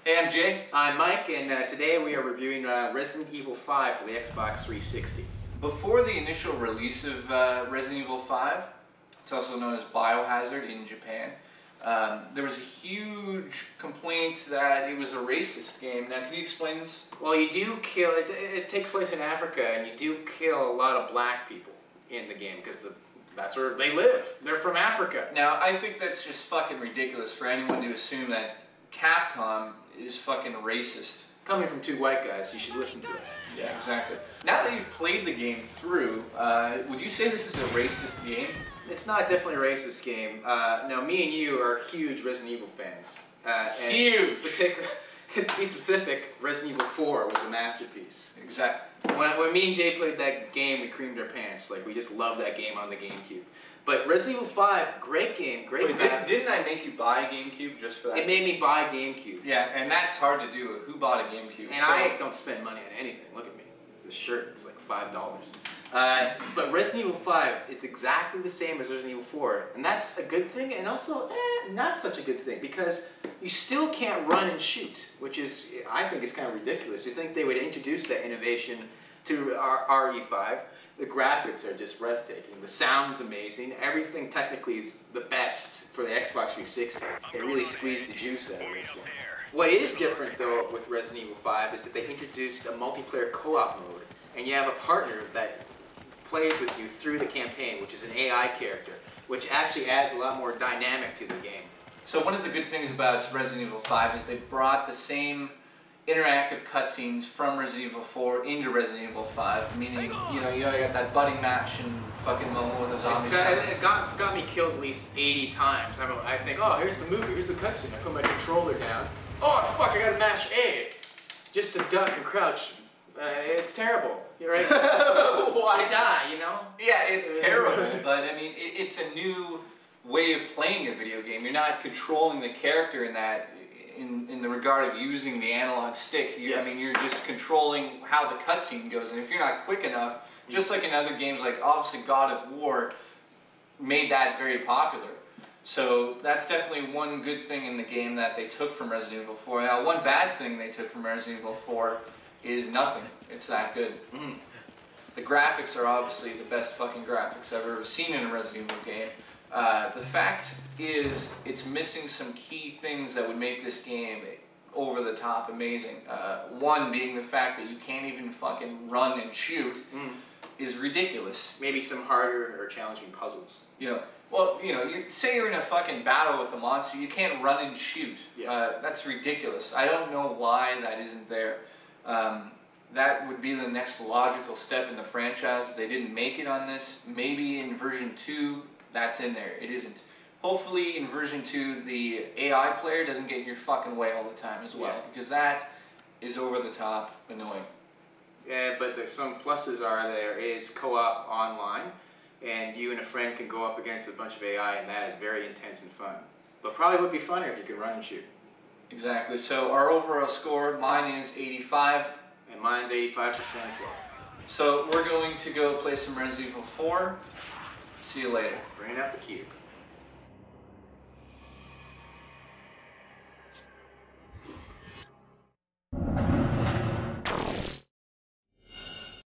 Hey, I'm Jay. I'm Mike, and today we are reviewing Resident Evil 5 for the Xbox 360. Before the initial release of Resident Evil 5, it's also known as Biohazard in Japan, there was a huge complaint that it was a racist game. Now, can you explain this? Well, you do kill, it takes place in Africa, and you do kill a lot of black people in the game, because that's where they live. They're from Africa. Now, I think that's just fucking ridiculous for anyone to assume that Capcom is fucking racist. Coming from two white guys, you should listen to us. Yeah, exactly. Now that you've played the game through, would you say this is a racist game? It's not definitely a racist game. Now, me and you are huge Resident Evil fans. Huge! To be specific, Resident Evil 4 was a masterpiece. Exactly. When me and Jay played that game, we creamed our pants. Like, we just loved that game on the GameCube. But Resident Evil 5, great game, great graphics. Didn't I make you buy a GameCube just for that? It made me buy a GameCube. Yeah, and that's hard to do. Who bought a GameCube? And I don't spend money on anything. Look at me. This shirt is like $5. But Resident Evil 5, it's exactly the same as Resident Evil 4. And that's a good thing, and also not such a good thing, because you still can't run and shoot, which is, I think, is kind of ridiculous. You think they would introduce that innovation to our RE5. The graphics are just breathtaking. The sound's amazing. Everything technically is the best for the Xbox 360. They really squeezed the juice out of this one. What is different, though, with Resident Evil 5 is that they introduced a multiplayer co-op mode, and you have a partner that plays with you through the campaign, which is an AI character, which actually adds a lot more dynamic to the game. So one of the good things about Resident Evil 5 is they brought the same interactive cutscenes from Resident Evil 4 into Resident Evil 5, meaning, you know, you got that budding mash and fucking moment with the zombies. It got me killed at least 80 times. I think, oh, here's the movie, here's the cutscene. I put my controller down. Oh, fuck, I gotta mash A just to duck and crouch. It's terrible, right? Why die, you know? Yeah, it's terrible, but I mean, it's a new way of playing a video game. You're not controlling the character in that, in the regard of using the analog stick. I mean, you're just controlling how the cutscene goes, and if you're not quick enough, just like in other games, like obviously God of War made that very popular. So that's definitely one good thing in the game that they took from Resident Evil 4. Now, one bad thing they took from Resident Evil 4 is nothing. It's that good. The graphics are obviously the best fucking graphics I've ever seen in a Resident Evil game. The fact is, it's missing some key things that would make this game over the top amazing. One being the fact that you can't even fucking run and shoot is ridiculous. Maybe some harder or challenging puzzles. You know, well, you know, you say you're in a fucking battle with a monster, you can't run and shoot. That's ridiculous. I don't know why that isn't there. That would be the next logical step in the franchise. They didn't make it on this. Maybe in version 2, that's in there. It isn't. Hopefully in version 2, the AI player doesn't get in your fucking way all the time as well, because that is over the top annoying. Yeah, but some pluses are there is co-op online, and you and a friend can go up against a bunch of AI, and that is very intense and fun. But probably would be funner if you could run and shoot. Exactly. So our overall score, mine is 85. And mine's 85% as well. So we're going to go play some Resident Evil 4. See you later. Bringing out the cube.